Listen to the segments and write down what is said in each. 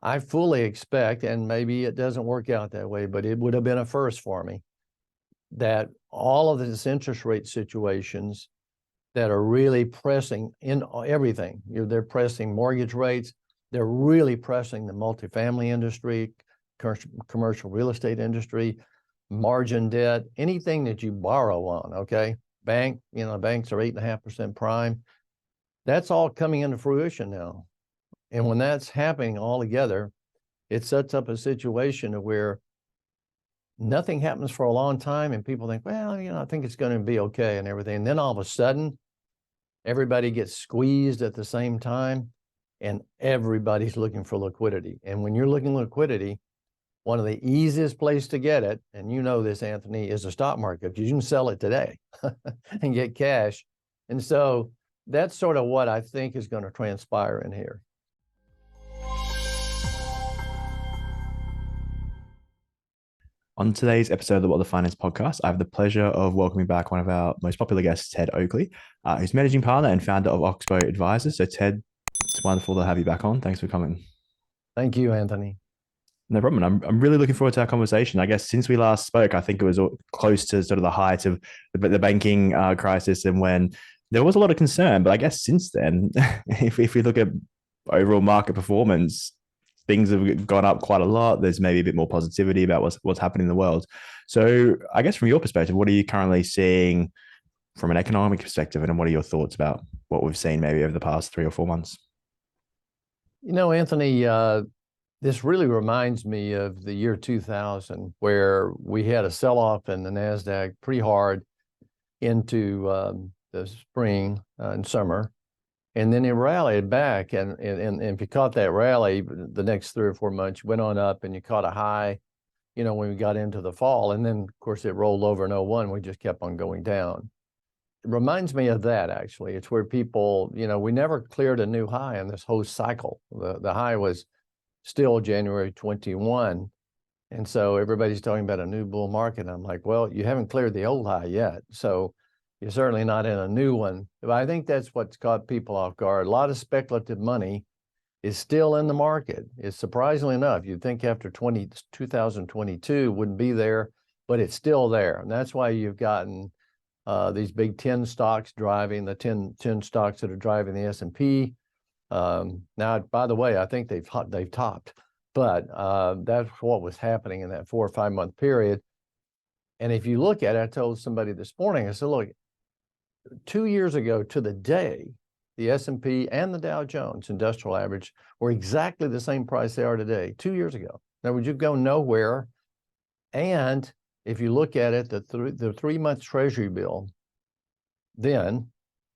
I fully expect, and maybe it doesn't work out that way, but it would have been a first for me, that all of this interest rate situations that are really pressing in everything, they're pressing mortgage rates, they're really pressing the multifamily industry, commercial real estate industry, margin debt, anything that you borrow on, okay? Banks are 8.5% prime. That's all coming into fruition now. And when that's happening all together, it sets up a situation where nothing happens for a long time and people think, well, I think it's going to be okay and everything. And then all of a sudden, everybody gets squeezed at the same time and everybody's looking for liquidity. And when you're looking for liquidity, one of the easiest place to get it, and you know this, Anthony, is the stock market, because you can sell it today and get cash. And so that's sort of what I think is going to transpire in here. On today's episode of the WTFinance podcast, I have the pleasure of welcoming back one of our most popular guests, Ted Oakley, who's managing partner and founder of Oxbow Advisors. So, Ted, it's wonderful to have you back on. Thanks for coming. Thank you, Anthony. No problem. I'm really looking forward to our conversation. I guess since we last spoke, I think it was close to sort of the height of the banking crisis, and when there was a lot of concern. But I guess since then, if we look at overall market performance, things have gone up quite a lot. There's maybe a bit more positivity about what's happening in the world. So I guess from your perspective, what are you currently seeing from an economic perspective, and what are your thoughts about what we've seen maybe over the past 3 or 4 months? Anthony, this really reminds me of the year 2000, where we had a sell-off in the NASDAQ pretty hard into the spring and summer. And then it rallied back. And if you caught that rally, the next 3 or 4 months went on up, and you caught a high, when we got into the fall. And then, of course, it rolled over in 01. We just kept on going down. It reminds me of that, actually. It's where people, we never cleared a new high in this whole cycle. The high was still January 21. And so everybody's talking about a new bull market. I'm like, well, you haven't cleared the old high yet. So you're certainly not in a new one. But I think that's what's caught people off guard. A lot of speculative money is still in the market. It's surprisingly enough, you'd think after 2022 wouldn't be there, but it's still there. And that's why you've gotten these big 10 stocks driving, the 10 stocks that are driving the S&P. Now, by the way, I think they've topped, but that's what was happening in that 4 or 5 month period. And if you look at it, I told somebody this morning, I said, look, 2 years ago to the day, the S&P and the Dow Jones Industrial Average were exactly the same price they are today, 2 years ago. In other words, you go nowhere. And if you look at it, the 3-month Treasury bill then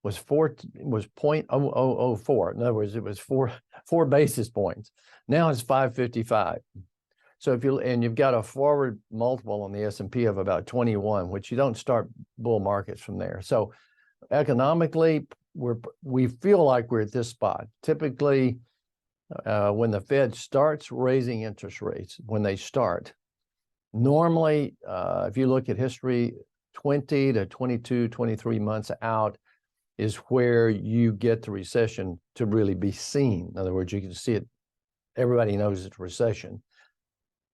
was 0.0004. In other words, it was four basis points. Now it's 555. So you've got a forward multiple on the S&P of about 21, which you don't start bull markets from there. So economically, we feel like we're at this spot. Typically, when the Fed starts raising interest rates, when they start, normally, if you look at history, 20 to 22, 23 months out is where you get the recession to really be seen. In other words, you can see it. Everybody knows it's a recession.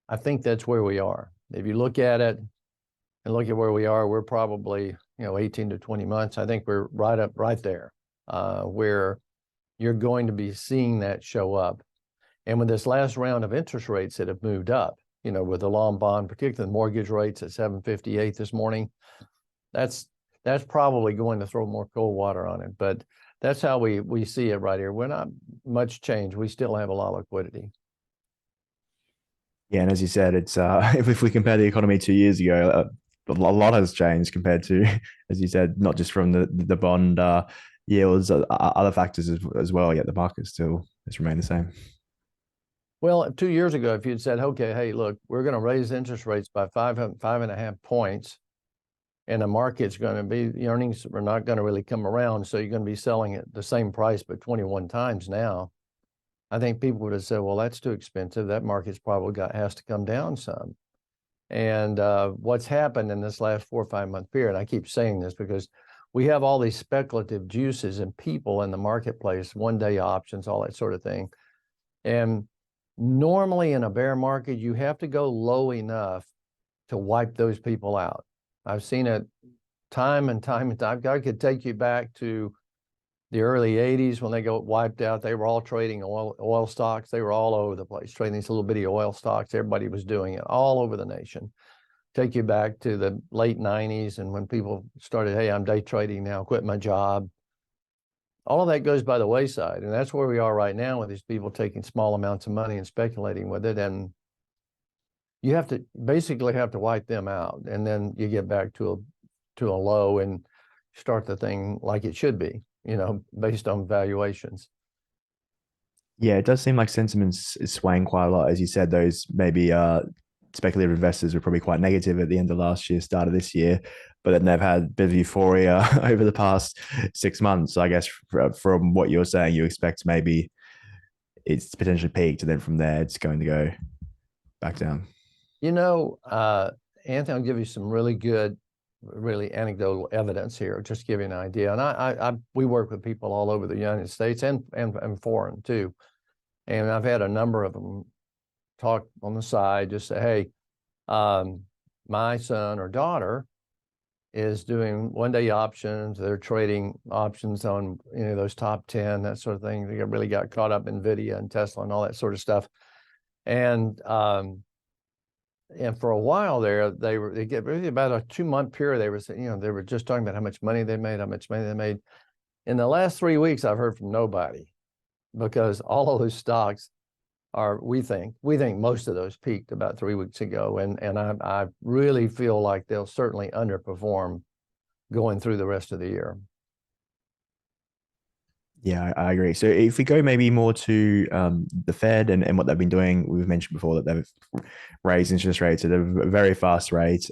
I think that's where we are. If you look at it and look at where we are, we're probably, 18 to 20 months. I think we're right there, where you're going to be seeing that show up. And with this last round of interest rates that have moved up, with the long bond, particularly the mortgage rates at 758 this morning, that's probably going to throw more cold water on it. But that's how we see it right here. We're not much change. We still have a lot of liquidity. Yeah, and as you said, it's if we compare the economy 2 years ago, a lot has changed compared to, as you said, not just from the bond yields, other factors as well. Yet the market still has remained the same. Well, 2 years ago, if you'd said, okay, hey, look, we're going to raise interest rates by 5.5 points, and the market's going to be, the earnings are not going to really come around, so you're going to be selling at the same price, but 21 times now, I think people would have said, well, that's too expensive. That market's probably has to come down some. And what's happened in this last 4 or 5 month period, I keep saying this because we have all these speculative juices and people in the marketplace, 1 day options, all that sort of thing. And Normally in a bear market, you have to go low enough to wipe those people out. I've seen it time and time and time. I could take you back to the early 80s when they got wiped out. They were all trading oil stocks. They were all over the place, trading these little bitty oil stocks. Everybody was doing it all over the nation. Take you back to the late 90s and when people started, hey, I'm day trading now, quit my job. All of that goes by the wayside. And that's where we are right now with these people taking small amounts of money and speculating with it. And you have to basically have to wipe them out. And then you get back to a low and start the thing like it should be, based on valuations. Yeah, it does seem like sentiment's is swaying quite a lot. As you said, those maybe speculative investors were probably quite negative at the end of last year, start of this year, but then they've had a bit of euphoria over the past 6 months. So I guess from what you're saying, you expect maybe it's potentially peaked, and then from there it's going to go back down. Anthony, I'll give you some really good, really anecdotal evidence here, just to give you an idea. And we work with people all over the United States and foreign too. And I've had a number of them talk on the side, just say, hey, my son or daughter is doing one-day options. They're trading options on those top 10, that sort of thing. They really got caught up in NVIDIA and Tesla and all that sort of stuff. And for a while there, they get really about a 2-month period. They were saying, they were just talking about how much money they made, how much money they made. In the last 3 weeks, I've heard from nobody, because all of those stocks are, we think most of those peaked about 3 weeks ago. And I really feel like they'll certainly underperform going through the rest of the year. Yeah, I agree. So if we go maybe more to the Fed and what they've been doing, we've mentioned before that they've raised interest rates at a very fast rate.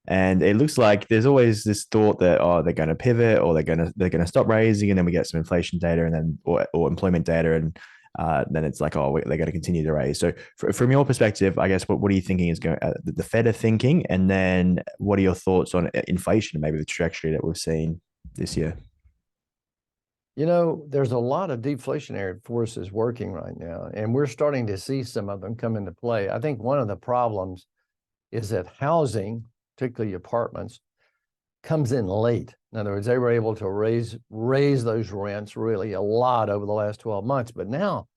And it looks like there's always this thought that they're going to pivot, or they're going to stop raising, and then we get some inflation data and then or employment data, and then it's like, they're going to continue to raise. So from your perspective, I guess what are you thinking is going the Fed are thinking, and then what are your thoughts on inflation and maybe the trajectory that we've seen this year? There's a lot of deflationary forces working right now, and we're starting to see some of them come into play. I think one of the problems is that housing, particularly apartments, comes in late. In other words, they were able to raise those rents really a lot over the last 12 months, but now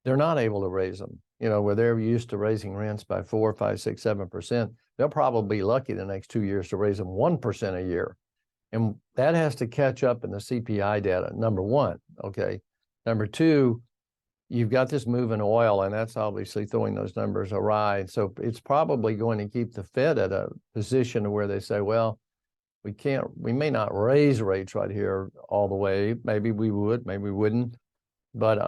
they're not able to raise them. Where they're used to raising rents by 4, 5, 6, 7%, they'll probably be lucky the next 2 years to raise them 1% a year. And that has to catch up in the CPI data, number one, okay? Number two, you've got this move in oil, and that's obviously throwing those numbers awry. So it's probably going to keep the Fed at a position where they say, well, we may not raise rates right here all the way. Maybe we would, maybe we wouldn't. But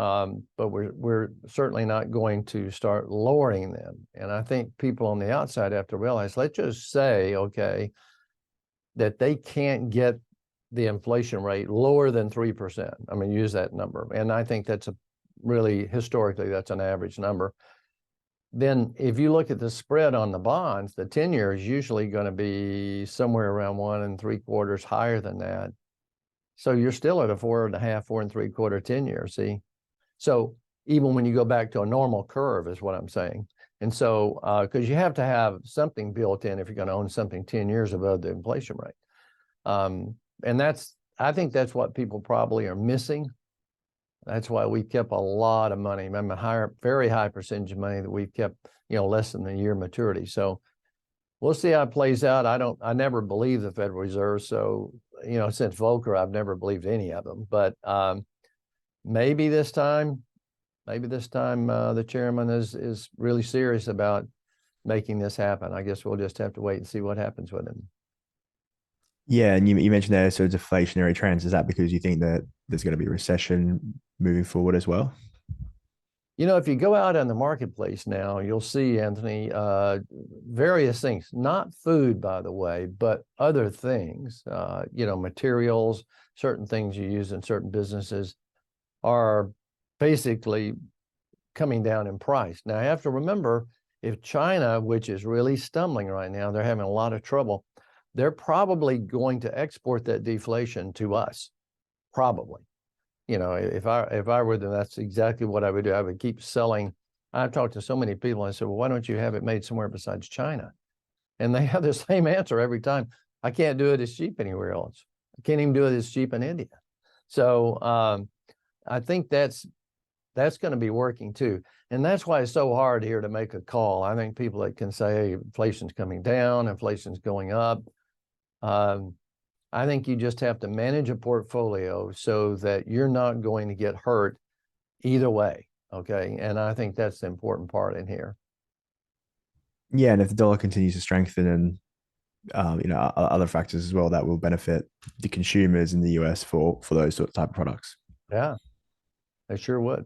we're certainly not going to start lowering them. And I think people on the outside have to realize, let's just say, okay, that they can't get the inflation rate lower than 3%. I mean, use that number. And I think that's historically, that's an average number. Then if you look at the spread on the bonds, the 10-year is usually going to be somewhere around 1 3/4 higher than that. So you're still at a 4.5, 4 3/4 10-year, see? So even when you go back to a normal curve is what I'm saying. And so, because you have to have something built in if you're going to own something 10 years above the inflation rate. And I think that's what people probably are missing. That's why we kept a lot of money. Remember, very high percentage of money that we've kept, less than a year maturity. So we'll see how it plays out. I never believed the Federal Reserve. So, since Volcker, I've never believed any of them. But maybe this time the chairman is really serious about making this happen. I guess we'll just have to wait and see what happens with him. Yeah, and you mentioned there sort of deflationary trends. Is that because you think that there's going to be a recession moving forward as well? If you go out in the marketplace now, you'll see, Anthony, various things, not food, by the way, but other things, materials, certain things you use in certain businesses are basically coming down in price. Now, I have to remember, if China, which is really stumbling right now, they're having a lot of trouble, they're probably going to export that deflation to us, probably. If I were them, that's exactly what I would do. I would keep selling I've talked to so many people. I said, well, why don't you have it made somewhere besides China? And they have the same answer every time. I can't do it as cheap anywhere else. I can't even do it as cheap in India. So I think that's going to be working too. And that's why it's so hard here to make a call. I think people that can say, hey, inflation's coming down, inflation's going up. I think you just have to manage a portfolio so that you're not going to get hurt either way. Okay. And I think that's the important part in here. Yeah, and if the dollar continues to strengthen and other factors as well, that will benefit the consumers in the US for those sort of type of products. Yeah, they sure would.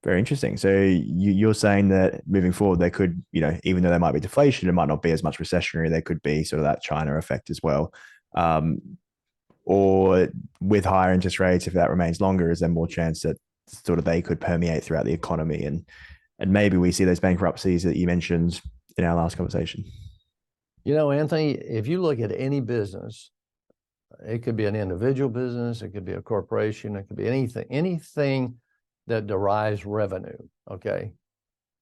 Very interesting. So you're saying that moving forward, there could, even though there might be deflation, it might not be as much recessionary. There could be sort of that China effect as well. Or with higher interest rates, if that remains longer, is there more chance that sort of they could permeate throughout the economy and maybe we see those bankruptcies that you mentioned in our last conversation? Anthony, if you look at any business, it could be an individual business, it could be a corporation, it could be anything that derives revenue. Okay.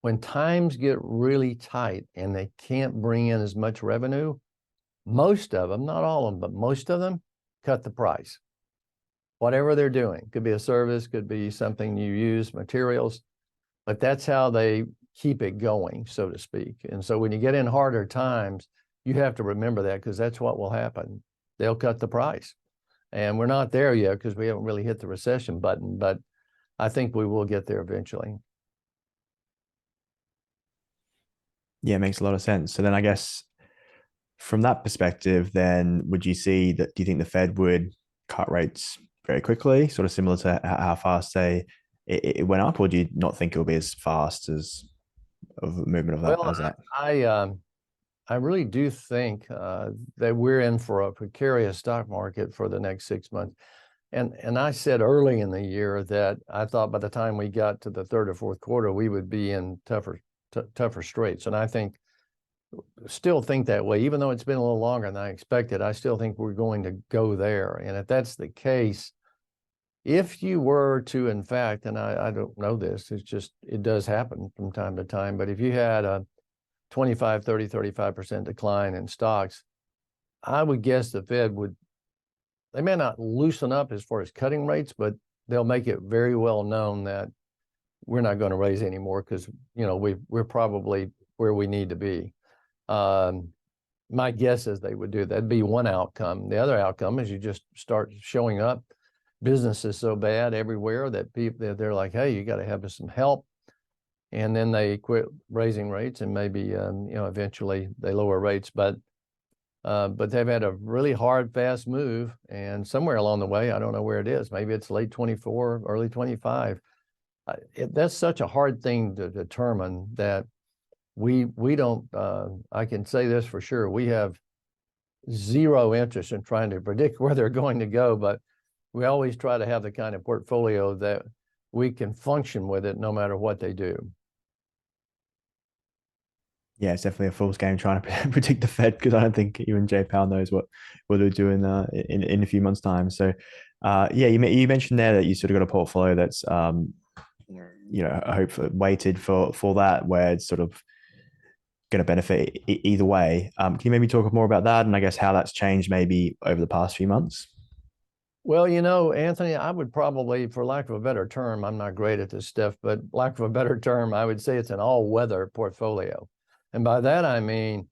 When times get really tight and they can't bring in as much revenue, most of them, not all of them, but most of them cut the price. Whatever they're doing, could be a service, could be something you use, materials, but that's how they keep it going, so to speak. And so when you get in harder times, you have to remember that, because that's what will happen. They'll cut the price. And we're not there yet because we haven't really hit the recession button, but I think we will get there eventually. Yeah, it makes a lot of sense. So then I guess from that perspective, then would you see that, do you think the Fed would cut rates very quickly, sort of similar to how fast it went up, or do you not think it will be as fast as of a movement of that Well, as that? I really do think that we're in for a precarious stock market for the next 6 months. And I said early in the year that I thought by the time we got to the third or fourth quarter, we would be in tougher straits. And I still think that way, even though it's been a little longer than I expected. I still think we're going to go there. And if that's the case, if you were to, in fact, and I don't know this, it does happen from time to time, but if you had a 25, 30, 35% decline in stocks, I would guess the Fed they may not loosen up as far as cutting rates, but they'll make it very well known that we're not going to raise any more, because, we're probably where we need to be. My guess is they would do that. That'd be one outcome. The other outcome is you just start showing up. Business is so bad everywhere that they're like, hey, you got to have some help. And then they quit raising rates, and maybe, eventually they lower rates. But they've had a really hard, fast move. And somewhere along the way, I don't know where it is. Maybe it's late 24, early 25. That's such a hard thing to determine that we don't, I can say this for sure. We have zero interest in trying to predict where they're going to go, but we always try to have the kind of portfolio that we can function with it no matter what they do. Yeah, it's definitely a fool's game trying to predict the Fed, because I don't think even Jay Powell knows what they'll do in a few months' time. So, yeah, you mentioned there that you sort of got a portfolio that's hopefully weighted for that, where it's sort of going to benefit either way. Can you maybe talk more about that, and I guess how that's changed maybe over the past few months? Well, Anthony, I would probably, for lack of a better term, I'm not great at this stuff, but lack of a better term, I would say it's an all-weather portfolio. And by that, I mean,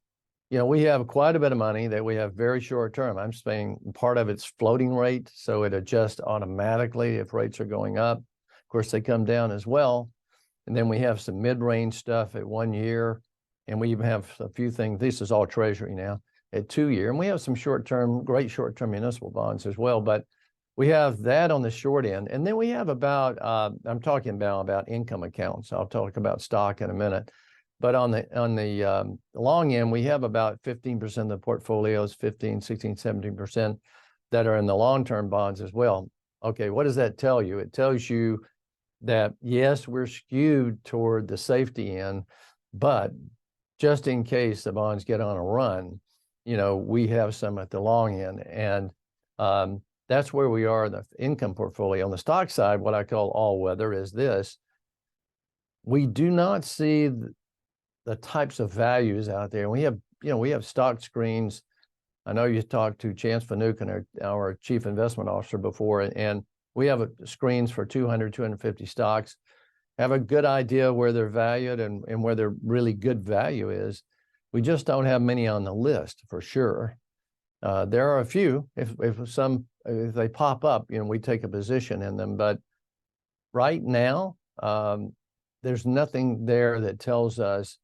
we have quite a bit of money that we have very short term. I'm saying part of it's floating rate, so it adjusts automatically if rates are going up. Of course, they come down as well. And then we have some mid-range stuff at 1 year. And we even have a few things. This is all Treasury now at 2 year. And we have some great short-term municipal bonds as well. But we have that on the short end. And then we have I'm talking about income accounts. I'll talk about stock in a minute. But on the long end, we have about 15% of the portfolios, 15, 16, 17% that are in the long-term bonds as well. Okay, what does that tell you? It tells you that, yes, we're skewed toward the safety end, but just in case the bonds get on a run, we have some at the long end. And that's where we are in the income portfolio. On the stock side, what I call all weather is this. we do not see the types of values out there. We have stock screens. I know you talked to Chance Finucane, our chief investment officer, before, and we have screens for 200, 250 stocks, have a good idea where they're valued and where their really good value is. We just don't have many on the list for sure. There are a few. If they pop up, we take a position in them. But right now, there's nothing there that tells us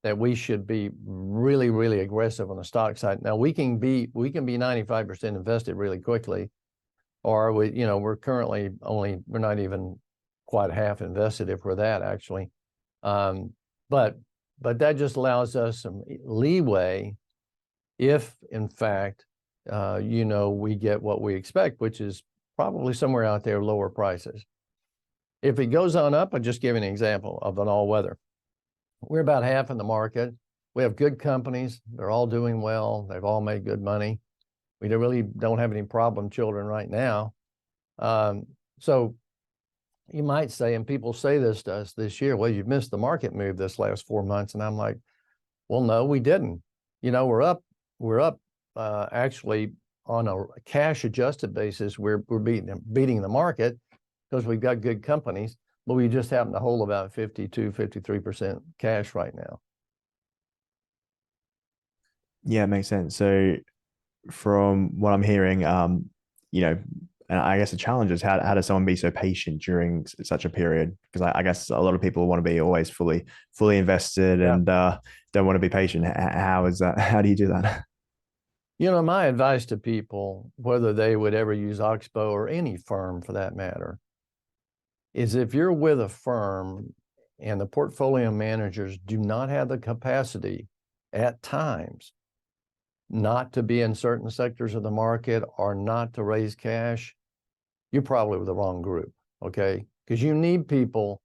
that we should be really, really aggressive on the stock side. Now we can be 95% invested really quickly, or we're currently we're not even quite half invested if we're that actually. But that just allows us some leeway if in fact, we get what we expect, which is probably somewhere out there lower prices. If it goes on up, I'll just give you an example of an all-weather. We're about half in the market. We have good companies. They're all doing well. They've all made good money. We really don't have any problem children right now. So you might say, and people say this to us this year, well, you've missed the market move this last 4 months. And I'm like, well, no, we didn't. We're up actually on a cash adjusted basis. We're beating the market because we've got good companies, but we just happen to hold about 52, 53% cash right now. Yeah, it makes sense. So from what I'm hearing, and I guess the challenge is how does someone be so patient during such a period? Because I guess a lot of people want to be always fully invested and don't want to be patient. How is that? How do you do that? My advice to people, whether they would ever use Oxbow or any firm for that matter, is if you're with a firm and the portfolio managers do not have the capacity at times not to be in certain sectors of the market or not to raise cash, you're probably with the wrong group, okay? Because you need people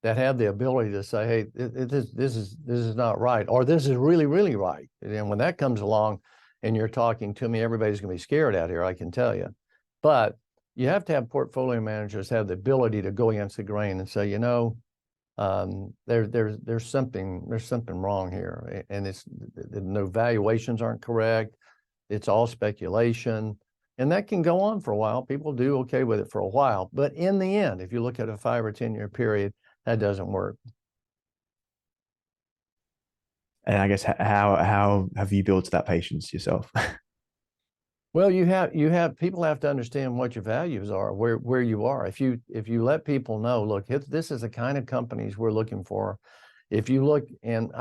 that have the ability to say, hey, this is not right, or this is really, really right. And when that comes along and you're talking to me, everybody's going to be scared out here, I can tell you. But you have to have portfolio managers have the ability to go against the grain and say, there's something wrong here, and it's no valuations aren't correct. It's all speculation, and that can go on for a while. People do okay with it for a while, but in the end, if you look at a 5 or 10 year period, that doesn't work. And I guess how have you built that patience yourself? Well, people have to understand what your values are, where you are. If you let people know, look, this is the kind of companies we're looking for. If you look, and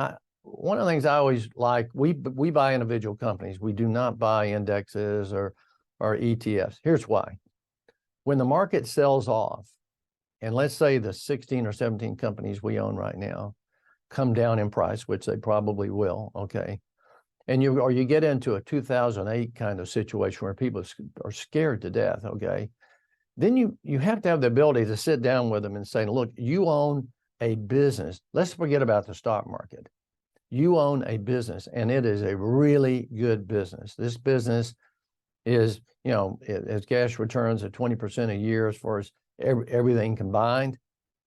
one of the things I always like, we buy individual companies. We do not buy indexes or ETFs. Here's why. When the market sells off, and let's say the 16 or 17 companies we own right now come down in price, which they probably will, okay? And you get into a 2008 kind of situation where people are scared to death, okay? Then you have to have the ability to sit down with them and say, look, you own a business. Let's forget about the stock market. You own a business, and it is a really good business. This business is, it has cash returns at 20% a year as far as everything combined.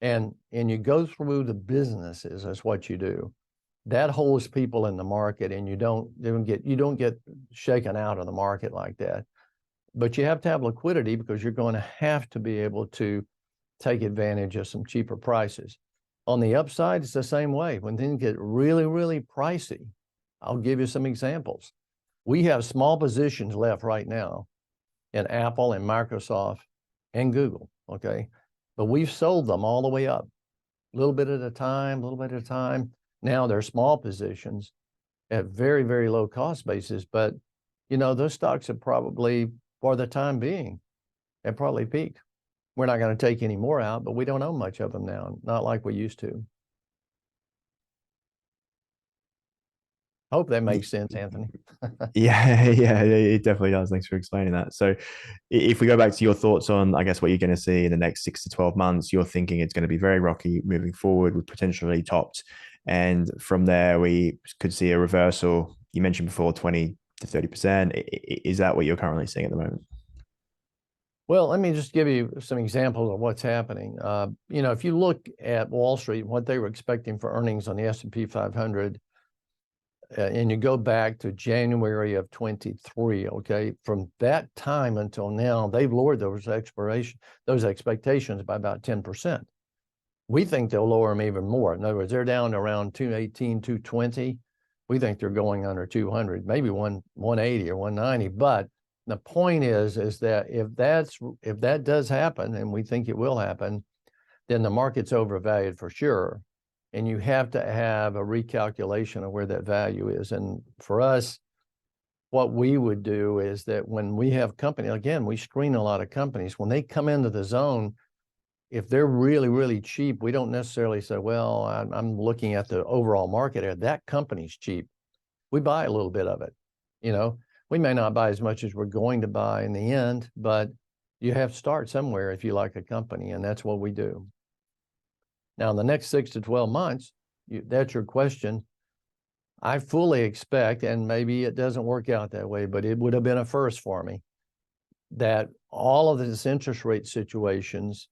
And you go through the businesses, that's what you do. That holds people in the market, and you don't get shaken out of the market like that. But you have to have liquidity because you're going to have to be able to take advantage of some cheaper prices. On the upside, it's the same way. When things get really, really pricey, I'll give you some examples. We have small positions left right now in Apple and Microsoft and Google, okay? But we've sold them all the way up, a little bit at a time, a little bit at a time. Now they're small positions at very, very low cost basis, but those stocks have probably, for the time being, have probably peaked. We're not going to take any more out, but we don't own much of them now, not like we used to. Hope that makes sense, Anthony. Yeah, it definitely does. Thanks for explaining that. So if we go back to your thoughts on, I guess, what you're going to see in the next 6 to 12 months, you're thinking it's going to be very rocky moving forward with potentially topped. And from there, we could see a reversal. You mentioned before 20 to 30%. Is that what you're currently seeing at the moment? Well, let me just give you some examples of what's happening. If you look at Wall Street, what they were expecting for earnings on the S&P 500, and you go back to January of 23, okay, from that time until now, they've lowered those expectations by about 10%. We think they'll lower them even more. In other words, they're down to around 218, 220. We think they're going under 200, maybe 180 or 190. But the point is that if that does happen, and we think it will happen, then the market's overvalued for sure. And you have to have a recalculation of where that value is. And for us, what we would do is that when we have company, again, we screen a lot of companies. When they come into the zone, if they're really, really cheap, we don't necessarily say, well, I'm looking at the overall market here. That company's cheap. We buy a little bit of it. We may not buy as much as we're going to buy in the end, but you have to start somewhere if you like a company, and that's what we do. Now, in the next 6 to 12 months, that's your question. I fully expect, and maybe it doesn't work out that way, but it would have been a first for me, that all of this interest rate situations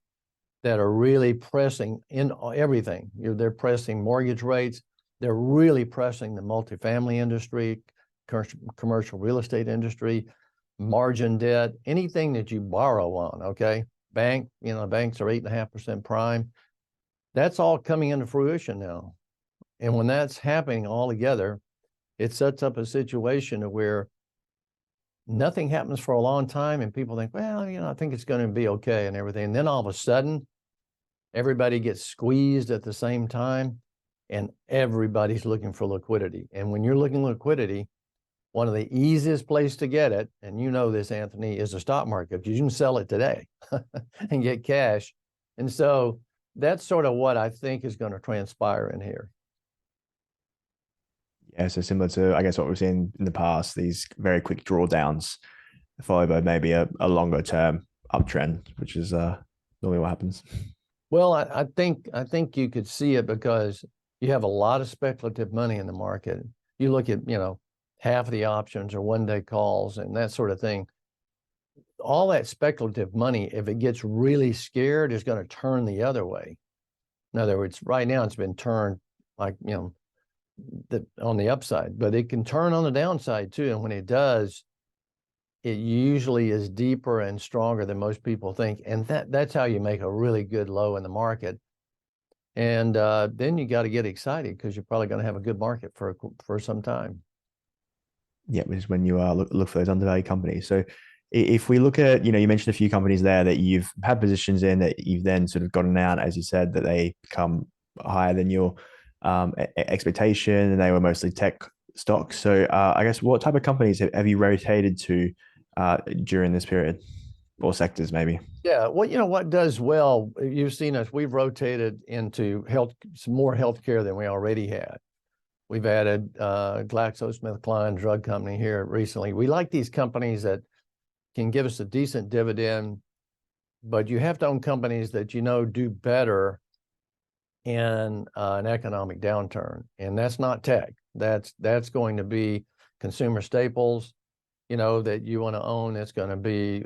that are really pressing in everything, they're pressing mortgage rates, they're really pressing the multifamily industry, commercial real estate industry, margin debt, anything that you borrow on, okay? Banks are 8.5% prime. That's all coming into fruition now. And when that's happening all together, it sets up a situation where nothing happens for a long time and people think, well, I think it's going to be okay and everything. And then all of a sudden, everybody gets squeezed at the same time and everybody's looking for liquidity. And when you're looking for liquidity, one of the easiest place to get it, and you know this, Anthony, is the stock market, because you can sell it today and get cash. And so that's sort of what I think is going to transpire in here. Yeah, so similar to, I guess, what we've seen in the past, these very quick drawdowns followed by maybe a longer term uptrend, which is normally what happens. Well, I think you could see it because you have a lot of speculative money in the market. You look at, half of the options are one-day calls and that sort of thing. All that speculative money, if it gets really scared, is going to turn the other way. In other words, right now it's been turned like, on the upside, but it can turn on the downside too. And when it does, it usually is deeper and stronger than most people think. And that's how you make a really good low in the market. And then you got to get excited because you're probably going to have a good market for some time. Yeah, which is when you look for those undervalued companies. So if we look at, you mentioned a few companies there that you've had positions in that you've then sort of gotten out, as you said, that they become higher than your expectation, and they were mostly tech stocks. So I guess what type of companies have you rotated to during this period, or sectors maybe? Yeah, well, what does well, you've seen us, we've rotated into some more healthcare than we already had. We've added GlaxoSmithKline drug company here recently. We like these companies that can give us a decent dividend, but you have to own companies that do better in an economic downturn, and that's not tech. That's going to be consumer staples, that you want to own. It's going to be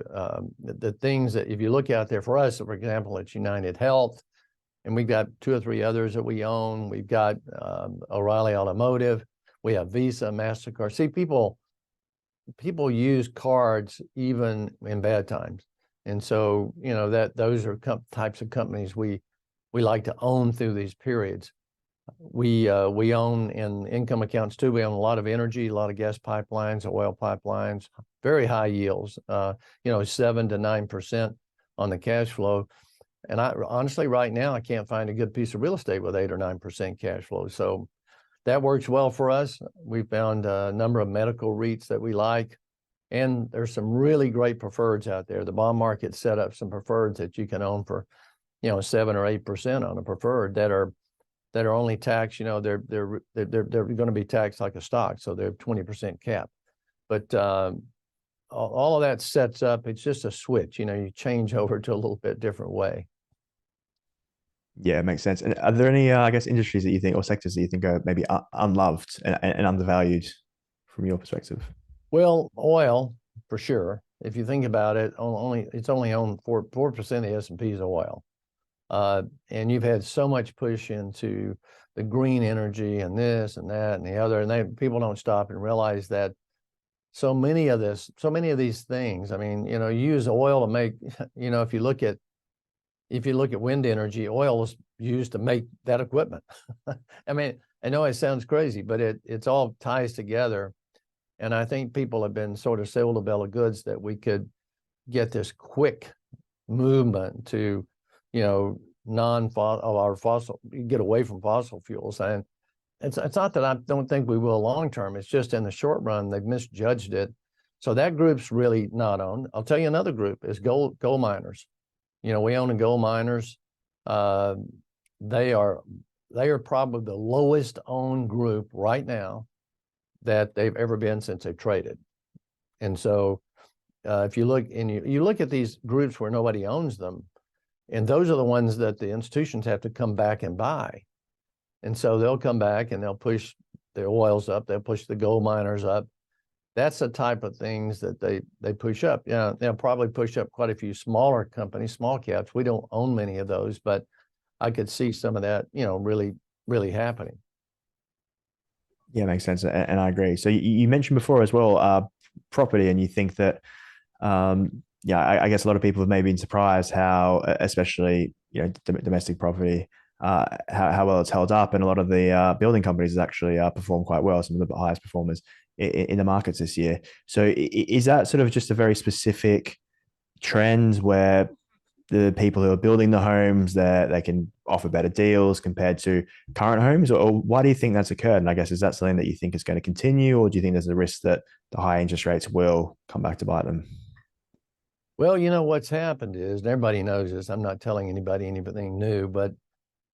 the things that, if you look out there, for us, for example, it's United Health, and we've got 2 or 3 others that we own. We've got O'Reilly Automotive. We have Visa, MasterCard. See, people use cards even in bad times. And so, those are types of companies we like to own through these periods. We own in income accounts too. We own a lot of energy, a lot of gas pipelines, oil pipelines, very high yields, 7 to 9% on the cash flow. And honestly, right now, I can't find a good piece of real estate with 8 or 9% cash flow. So that works well for us. We found a number of medical REITs that we like, and there's some really great preferreds out there. The bond market set up some preferreds that you can own for, 7 or 8% on a preferred that are only taxed. They're going to be taxed like a stock, so they're 20% cap. But all of that sets up. It's just a switch. You change over to a little bit different way. Yeah, it makes sense. And are there any, I guess, industries that you think, or sectors that you think are maybe unloved and undervalued from your perspective? Well, oil for sure. if you think about it, it's only on 4% of the S&P is oil. And you've had so much push into the green energy and this and that and the other, and people don't stop and realize that so many of these things. I mean, you use oil to make, if you look at wind energy, oil is used to make that equipment. I mean, I know it sounds crazy, but it's all ties together. And I think people have been sort of sold a bill of goods that we could get this quick movement to, get away from fossil fuels. And it's not that I don't think we will long term. It's just in the short run, they've misjudged it. So that group's really not owned. I'll tell you another group is gold miners. We own the gold miners. They are probably the lowest owned group right now that they've ever been since they've traded. And so if you look you look at these groups where nobody owns them, and those are the ones that the institutions have to come back and buy. And so they'll come back and they'll push their oils up, they'll push the gold miners up. That's the type of things that they push up. They'll probably push up quite a few smaller companies, small caps. We don't own many of those, but I could see some of that, really, really happening. Yeah, makes sense. And I agree. So you mentioned before as well, property, and you think that, I guess a lot of people have maybe been surprised how, especially, domestic property, how well it's held up. And a lot of the building companies has actually performed quite well, some of the highest performers in the markets this year. So is that sort of just a very specific trend where the people who are building the homes, they can offer better deals compared to current homes? Or why do you think that's occurred? And I guess, is that something that you think is going to continue, or do you think there's a risk that the high interest rates will come back to bite them? Well, what's happened is, and everybody knows this, I'm not telling anybody anything new, but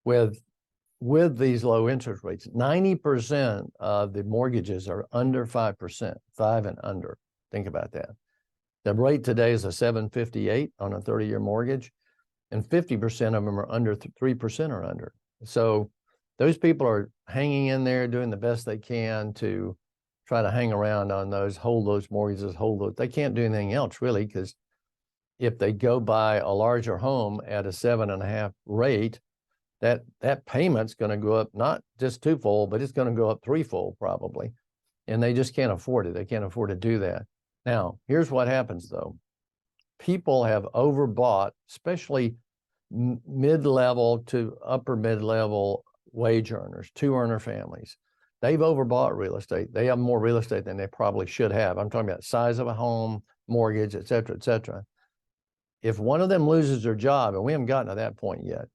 with these low interest rates, 90% of the mortgages are under 5%, 5 and under. Think about that. The rate today is a 7.58 on a 30-year mortgage, and 50% of them are under 3% or under. So those people are hanging in there, doing the best they can to try to hang around on those, hold those mortgages, hold those. They can't do anything else really, because if they go buy a larger home at a 7.5 rate, that payment's going to go up not just twofold, but it's going to go up threefold probably, and they just can't afford it. They can't afford to do that. Now, here's what happens though. People have overbought, especially mid-level to upper mid-level wage earners, 2-earner families. They've overbought real estate. They have more real estate than they probably should have. I'm talking about size of a home, mortgage, et cetera, et cetera. If one of them loses their job, and we haven't gotten to that point yet,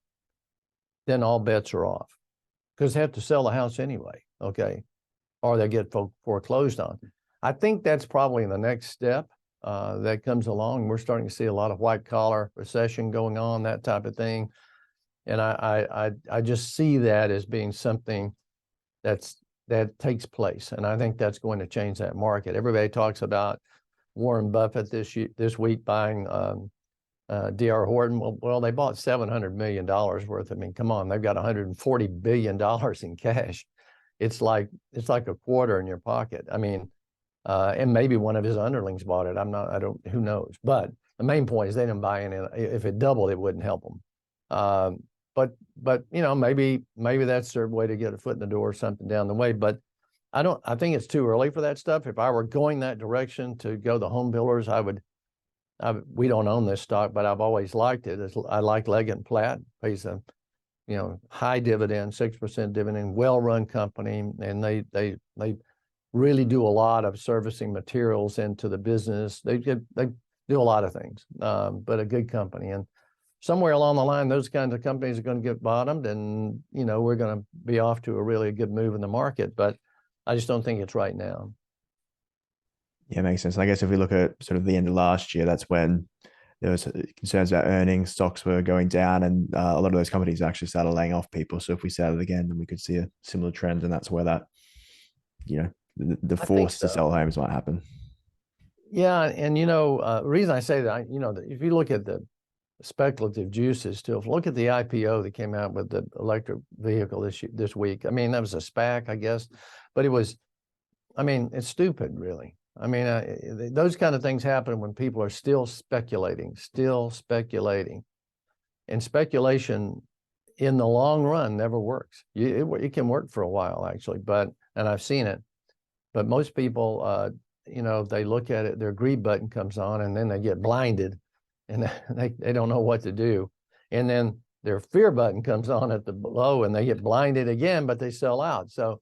then all bets are off, because they have to sell the house anyway, okay? Or they get foreclosed on. I think that's probably the next step that comes along. We're starting to see a lot of white collar recession going on, that type of thing. And I just see that as being something that takes place. And I think that's going to change that market. Everybody talks about Warren Buffett this week buying D.R. Horton. Well, they bought $700 million worth. I mean, come on, they've got $140 billion in cash. It's like a quarter in your pocket. I mean, and maybe one of his underlings bought it. Who knows? But the main point is they didn't buy any. If it doubled, it wouldn't help them. But maybe that's their way to get a foot in the door or something down the way. But I think it's too early for that stuff. If I were going that direction to go the home builders, we don't own this stock, but I've always liked it. I like Leggett & Platt, pays a high dividend, 6% dividend, well-run company, and they really do a lot of servicing materials into the business. They do a lot of things, but a good company. And somewhere along the line, those kinds of companies are going to get bottomed, and we're going to be off to a really good move in the market. But I just don't think it's right now. Yeah, makes sense. I guess if we look at sort of the end of last year, that's when there was concerns about earnings, stocks were going down, and a lot of those companies actually started laying off people. So if we started again, then we could see a similar trend, and that's where that, the force to sell homes might happen. Yeah, and the reason I say that, if you look at the speculative juices still, look at the IPO that came out with the electric vehicle this week. I mean, that was a SPAC, I guess, but it's stupid, really. I mean, those kind of things happen when people are still speculating, and speculation in the long run never works. It can work for a while actually, and I've seen it, but most people, they look at it, their greed button comes on, and then they get blinded, and they don't know what to do, and then their fear button comes on at the low, and they get blinded again, but they sell out. So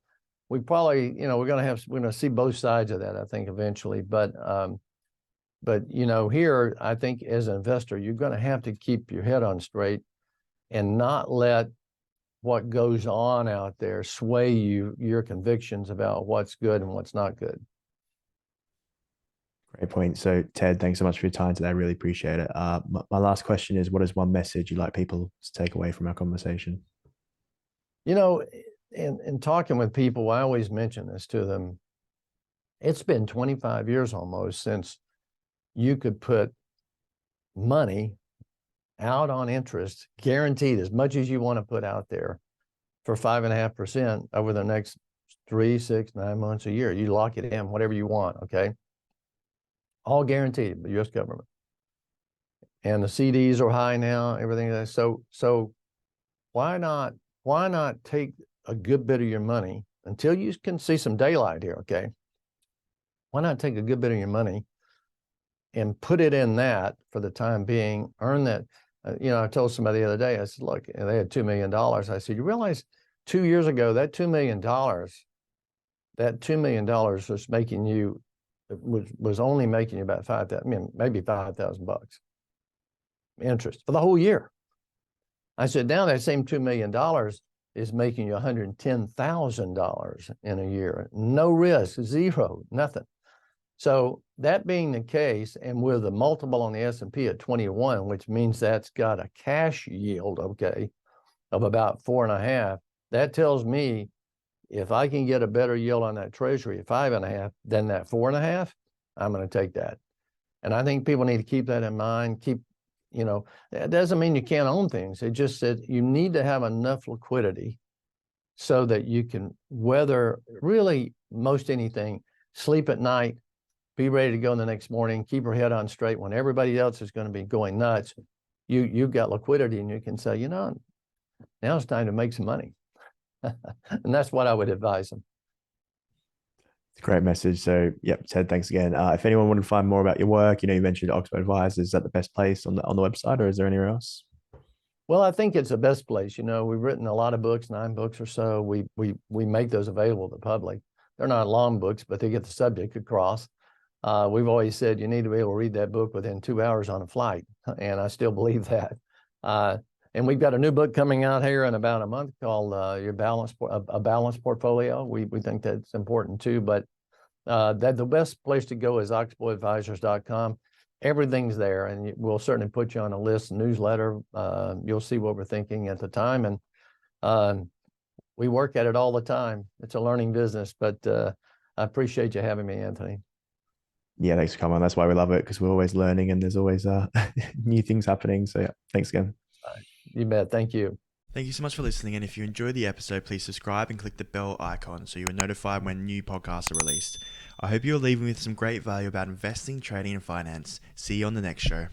we probably, we're going to see both sides of that, I think, eventually. But here, I think as an investor, you're going to have to keep your head on straight and not let what goes on out there sway your convictions about what's good and what's not good. Great point. So, Ted, thanks so much for your time today. I really appreciate it. My last question is, what is one message you'd like people to take away from our conversation? In talking with people, I always mention this to them. It's been 25 years almost since you could put money out on interest, guaranteed as much as you want to put out there, for 5.5% over the next 3, 6, 9 months, a year. You lock it in, whatever you want, okay? All guaranteed by the U.S. government. And the CDs are high now, everything. So why not take a good bit of your money until you can see some daylight here, okay? Why not take a good bit of your money and put it in that for the time being, earn that? I told somebody the other day, I said, look, they had $2 million. I said, you realize 2 years ago, that $2 million was making you, was only making you about maybe $5,000 interest for the whole year. I said, now that same $2 million is making you $110,000 in a year. No risk, zero, nothing. So that being the case, and with a multiple on the S&P at 21, which means that's got a cash yield, okay, of about 4.5, that tells me if I can get a better yield on that treasury at 5.5 than that 4.5, I'm going to take that. And I think people need to keep that in mind. That doesn't mean you can't own things. It just said you need to have enough liquidity so that you can weather really most anything, sleep at night, be ready to go in the next morning, keep your head on straight when everybody else is going to be going nuts. You've got liquidity, and you can say, now it's time to make some money. And that's what I would advise them. Great message. So, yep, Ted, thanks again. If anyone wanted to find more about your work, you mentioned Oxford Advisors. Is that the best place on the website, or is there anywhere else? Well, I think it's the best place. We've written a lot of books, 9 books or so. We make those available to the public. They're not long books, but they get the subject across. We've always said you need to be able to read that book within 2 hours on a flight, and I still believe that. And we've got a new book coming out here in about a month called a balanced portfolio. We think that's important too, but that the best place to go is oxbowladvisors.com. Everything's there, and we'll certainly put you on a list, newsletter. You'll see what we're thinking at the time, and we work at it all the time. It's a learning business, but I appreciate you having me, Anthony. Yeah, thanks for coming on. That's why we love it, because we're always learning and there's always new things happening. So, yeah, thanks again. You bet. Thank you. Thank you so much for listening. And if you enjoyed the episode, please subscribe and click the bell icon so you are notified when new podcasts are released. I hope you're leaving with some great value about investing, trading, and finance. See you on the next show.